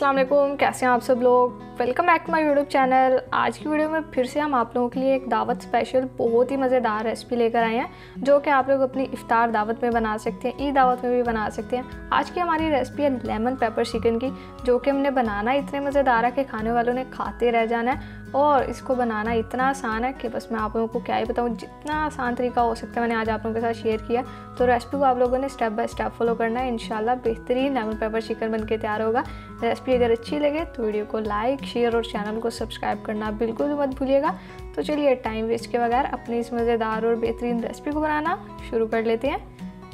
अस्सलाम वालेकुम, कैसे हैं आप सब लोग। Welcome back to my YouTube channel. आज की वीडियो में फिर से हम आप लोगों के लिए एक दावत स्पेशल बहुत ही मज़ेदार रेसिपी लेकर आए हैं जो कि आप लोग अपनी इफ्तार दावत में बना सकते हैं, ईद दावत में भी बना सकते हैं। आज की हमारी रेसिपी है लेमन पेपर चिकन की, जो कि हमने बनाना इतने मज़ेदार है कि खाने वालों ने खाते रह जाना है। और इसको बनाना इतना आसान है कि बस मैं आप लोगों को क्या ही बताऊँ, जितना आसान तरीका हो सकता है मैंने आज आप लोगों के साथ शेयर किया। तो रेसिपी को आप लोगों ने स्टेप बाय स्टेप फॉलो करना है, इंशाल्लाह बेहतरीन लेमन पेपर चिकन बनके तैयार होगा। रेसिपी अगर अच्छी लगे तो वीडियो को लाइक, शेयर और चैनल को सब्सक्राइब करना बिल्कुल भी मत भूलिएगा। तो चलिए टाइम वेस्ट के बगैर अपनी इस मज़ेदार और बेहतरीन रेसिपी को बनाना शुरू कर लेते हैं।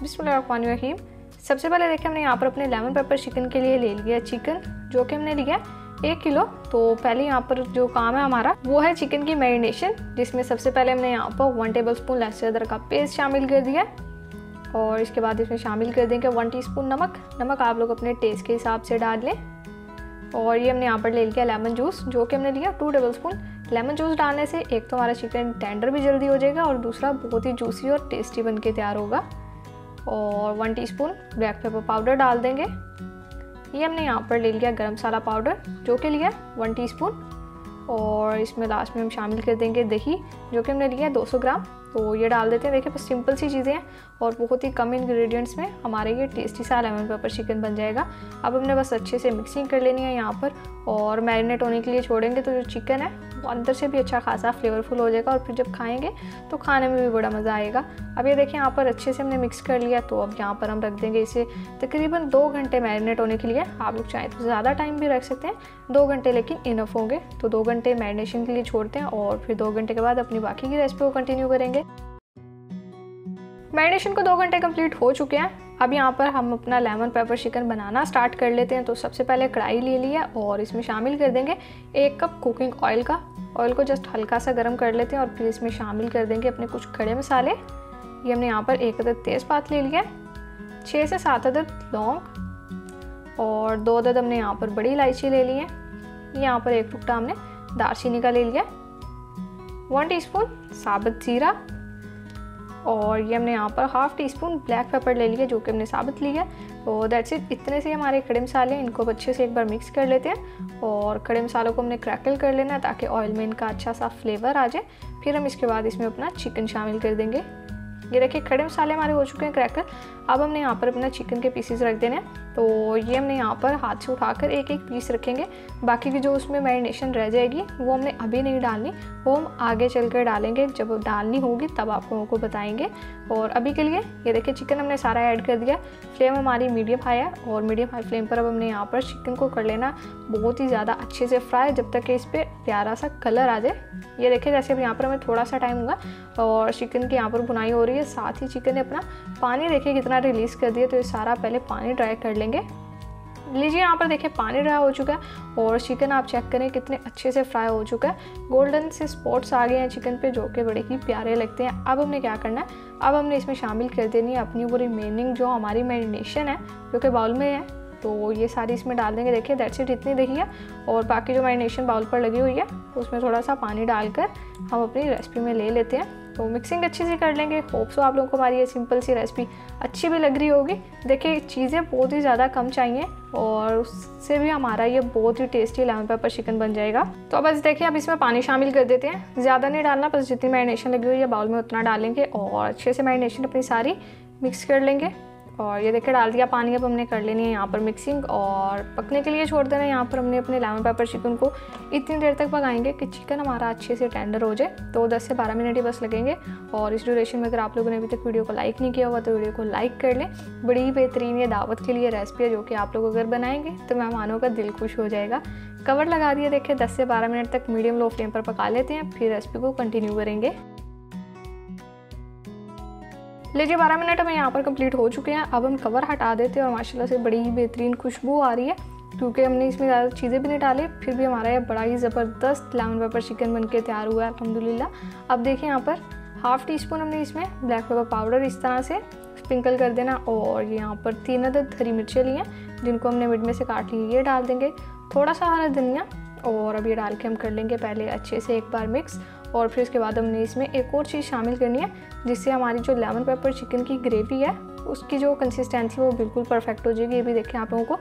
बिस्मिल्लाहिर्रहमानिर्रहीम। सबसे पहले देखिए हमने यहाँ पर अपने लेमन पेपर चिकन के लिए ले लिया चिकन, जो कि हमने लिया 1 किलो। तो पहले यहाँ पर जो काम है हमारा वो है चिकन की मैरिनेशन, जिसमें सबसे पहले हमने यहाँ पर 1 टेबलस्पून लहसुन अदरक का पेस्ट शामिल कर दिया। और इसके बाद इसमें शामिल कर देंगे 1 टीस्पून नमक आप लोग अपने टेस्ट के हिसाब से डाल लें। और ये हमने यहाँ पर ले लिया लेमन जूस, जो कि हमने लिया 2 टेबलस्पून। लेमन जूस डालने से एक तो हमारा चिकन टेंडर भी जल्दी हो जाएगा और दूसरा बहुत ही जूसी और टेस्टी बन के तैयार होगा। और 1 टीस्पून ब्लैक पेपर पाउडर डाल देंगे। ये हमने यहाँ पर ले लिया गरम मसाला पाउडर, जो कि लिया 1 टीस्पून। और इसमें लास्ट में हम शामिल कर देंगे दही, जो कि हमने लिया 200 ग्राम। तो ये डाल देते हैं। देखिए बस सिंपल सी चीज़ें हैं और बहुत ही कम इंग्रेडिएंट्स में हमारे ये टेस्टी सा लेमन पेपर चिकन बन जाएगा। अब हमने बस अच्छे से मिक्सिंग कर लेनी है यहाँ पर और मैरिनेट होने के लिए छोड़ेंगे, तो जो चिकन है वो अंदर से भी अच्छा खासा फ्लेवरफुल हो जाएगा और फिर जब खाएंगे तो खाने में भी बड़ा मज़ा आएगा। अब ये देखिए यहाँ पर अच्छे से हमने मिक्स कर लिया। तो अब यहाँ पर हम रख देंगे इसे तकरीबन 2 घंटे मैरिनेट होने के लिए। आप लोग चाहें तो ज़्यादा टाइम भी रख सकते हैं, 2 घंटे लेकिन इनफ होंगे। तो 2 घंटे मैरिनेशन के लिए छोड़ते हैं और फिर 2 घंटे के बाद अपनी बाकी की रेसिपी को कंटिन्यू करेंगे। मैरिनेशन को 2 घंटे कंप्लीट हो चुके हैं। अब यहाँ पर हम अपना लेमन पेपर चिकन बनाना स्टार्ट कर लेते हैं। तो सबसे पहले कढ़ाई ले लिया और इसमें शामिल कर देंगे 1 कप कुकिंग ऑयल का। ऑयल को जस्ट हल्का सा गर्म कर लेते हैं और फिर इसमें शामिल कर देंगे अपने कुछ खड़े मसाले। ये हमने यहाँ पर 1 अदद तेज़पात ले लिया, 6 से 7 अदद लौंग और 2 अदद हमने यहाँ पर बड़ी इलायची ले ली है। यहाँ पर 1 टुकड़ा हमने दालचीनी का ले लिया, 1 टीस्पून साबुत जीरा और ये हमने यहाँ पर 1/2 टीस्पून ब्लैक पेपर ले लिया, जो कि हमने साबुत लिया। तो दैट्स इट, इतने से हमारे खड़े मसाले, इनको अच्छे से एक बार मिक्स कर लेते हैं और खड़े मसालों को हमने क्रैकल कर लेना है ताकि ऑयल में इनका अच्छा सा फ्लेवर आ जाए। फिर हम इसके बाद इसमें अपना चिकन शामिल कर देंगे। ये देखिए खड़े मसाले हमारे हो चुके हैं क्रैकल। अब हमने यहाँ पर अपना चिकन के पीसेस रख देने हैं। तो ये हमने यहाँ पर हाथ से उठाकर एक पीस रखेंगे। बाकी की जो उसमें मैरिनेशन रह जाएगी वो हमने अभी नहीं डालनी, वो हम आगे चलकर डालेंगे। जब डालनी होगी तब आप लोगों को बताएंगे। और अभी के लिए ये देखिए चिकन हमने सारा ऐड कर दिया। फ्लेम हमारी मीडियम हाई है और मीडियम हाई फ्लेम पर अब हमने यहाँ पर चिकन को कर लेना बहुत ही ज़्यादा अच्छे से फ्राई, जब तक कि इस पर प्यारा सा कलर आ जाए। ये देखिए जैसे अब यहाँ पर हमें थोड़ा सा टाइम हुआ और चिकन की यहाँ पर भुनाई हो रही है। साथ ही चिकन ने अपना पानी देखिए कितना रिलीज़ कर दिया। तो ये सारा पहले पानी ड्राई कर लेंगे। लीजिए यहाँ पर देखिए पानी ड्राई हो चुका है और चिकन आप चेक करें कितने अच्छे से फ्राई हो चुका है। गोल्डन से स्पॉट्स आ गए हैं चिकन पे, जो कि बड़े ही प्यारे लगते हैं। अब हमने क्या करना है, अब हमने इसमें शामिल कर देनी है अपनी वो रिमेनिंग जो हमारी मैरिनेशन है, जो कि बाउल में है। तो ये सारी इसमें डाल देंगे। देखिए दैट्स इट, इतनी देखिए। और बाकी जो मैरिनेशन बाउल पर लगी हुई है उसमें थोड़ा सा पानी डालकर हम अपनी रेसिपी में ले लेते हैं। तो मिक्सिंग अच्छे से कर लेंगे। होप सो आप लोगों को हमारी ये सिंपल सी रेसिपी अच्छी भी लग रही होगी। देखिए चीज़ें बहुत ही ज़्यादा कम चाहिए और उससे भी हमारा ये बहुत ही टेस्टी लेमन पेपर चिकन बन जाएगा। तो बस देखिए अब इसमें पानी शामिल कर देते हैं। ज़्यादा नहीं डालना, बस जितनी मैरिनेशन लगी हुई है बाउल में उतना डालेंगे और अच्छे से मैरिनेशन अपनी सारी मिक्स कर लेंगे। और ये देखिए डाल दिया पानी। अब हमने कर लेनी है यहाँ पर मिक्सिंग और पकने के लिए छोड़ देना है। यहाँ पर हमने अपने लेमन पेपर चिकन को इतनी देर तक पकाएंगे कि चिकन हमारा अच्छे से टेंडर हो जाए। तो 10 से 12 मिनट ही बस लगेंगे। और इस ड्यूरेशन में अगर आप लोगों ने अभी तक वीडियो को लाइक नहीं किया हुआ तो वीडियो को लाइक कर लें। बड़ी ही बेहतरीन ये दावत के लिए रेसिपी है, जो कि आप लोग अगर बनाएंगे तो मेहमानों का दिल खुश हो जाएगा। कवर लगा दिया। देखिए 10 से 12 मिनट तक मीडियम लो फ्लेम पर पका लेते हैं, फिर रेसिपी को कंटिन्यू करेंगे। लीजिए 12 मिनट हमें यहाँ पर कंप्लीट हो चुके हैं। अब हम कवर हटा देते हैं और माशाल्लाह से बड़ी ही बेहतरीन खुशबू आ रही है, क्योंकि हमने इसमें ज़्यादा चीज़ें भी नहीं डाली। फिर भी हमारा ये बड़ा ही ज़बरदस्त लेमन पेपर चिकन बनके तैयार हुआ है अल्हम्दुलिल्लाह। अब देखिए यहाँ पर 1/2 टीस्पून हमने इसमें ब्लैक पेपर पाउडर इस तरह से स्प्रिंकल कर देना। और यहाँ पर 3 अदद हरी मिर्चें ली हैं, जिनको हमने मिड में से काट ली, ये डाल देंगे। थोड़ा सा हरा धनिया और अब ये डाल के हम कर लेंगे पहले अच्छे से एक बार मिक्स। और फिर उसके बाद हमने इसमें एक और चीज़ शामिल करनी है, जिससे हमारी जो लेमन पेपर चिकन की ग्रेवी है उसकी जो कंसिस्टेंसी वो बिल्कुल परफेक्ट हो जाएगी। ये भी देखें आप लोगों को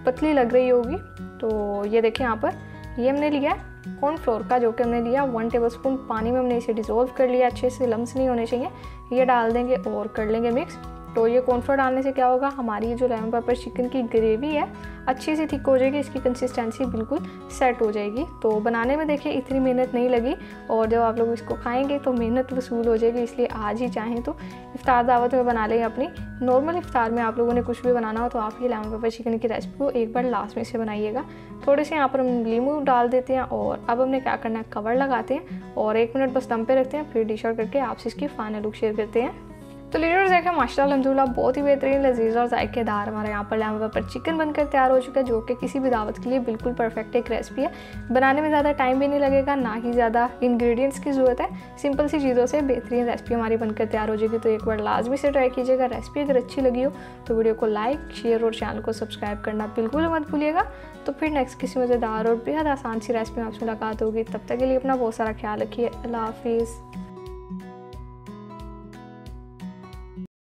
पतली लग रही होगी। तो ये देखिए यहाँ पर ये हमने लिया है कॉर्नफ्लोर का, जो कि हमने लिया 1 टेबलस्पून पानी में हमने इसे डिज़ोल्व कर लिया, अच्छे से लम्स नहीं होने चाहिए। ये डाल देंगे और कर लेंगे मिक्स। तो ये कॉर्नफ्लोर डालने से क्या होगा, हमारी जो लेमन पेपर चिकन की ग्रेवी है अच्छी सी थिक हो जाएगी, इसकी कंसिस्टेंसी बिल्कुल सेट हो जाएगी। तो बनाने में देखिए इतनी मेहनत नहीं लगी, और जब आप लोग इसको खाएंगे तो मेहनत वसूल हो जाएगी। इसलिए आज ही चाहें तो इफ्तार दावत में बना लें अपनी। नॉर्मल इफ्तार में आप लोगों ने कुछ भी बनाना हो तो आप ये लेमन पेपर चिकन की रेसिपी को एक बार लास्ट में से बनाइएगा। थोड़े से यहाँ पर हम नींबू डाल देते हैं, और अब हमने क्या करना है, कवर लगाते हैं और 1 मिनट बस दम पे रखते हैं, फिर डिश आउट करके आपसे इसकी फाइनल लुक शेयर करते हैं। तो लीडर्स देखें माशाल्लाह अल्हम्दुलिल्लाह बहुत ही बेहतरीन लजीज और जायकेदार हमारे यहाँ पर लेमन पेपर चिकन बनकर तैयार हो चुका है, जो कि किसी भी दावत के लिए बिल्कुल परफेक्ट एक रेसिपी है। बनाने में ज़्यादा टाइम भी नहीं लगेगा, ना ही ज़्यादा इंग्रेडिएंट्स की ज़रूरत है। सिंपल सी चीज़ों से बेहतरीन रेसिपी हमारी बनकर तैयार हो जाएगी। तो एक बार लाजमी से ट्राई कीजिएगा। रेसिपी अगर अच्छी लगी हो तो वीडियो को लाइक, शेयर और चैनल को सब्सक्राइब करना बिल्कुल मत भूलिएगा। तो फिर नेक्स्ट किसी मज़ेदार और बेहद आसान सी रेसिपी में आपसे मुलाकात होगी। तब तक के लिए अपना बहुत सारा ख्याल रखिए। अल्लाह हाफिज़।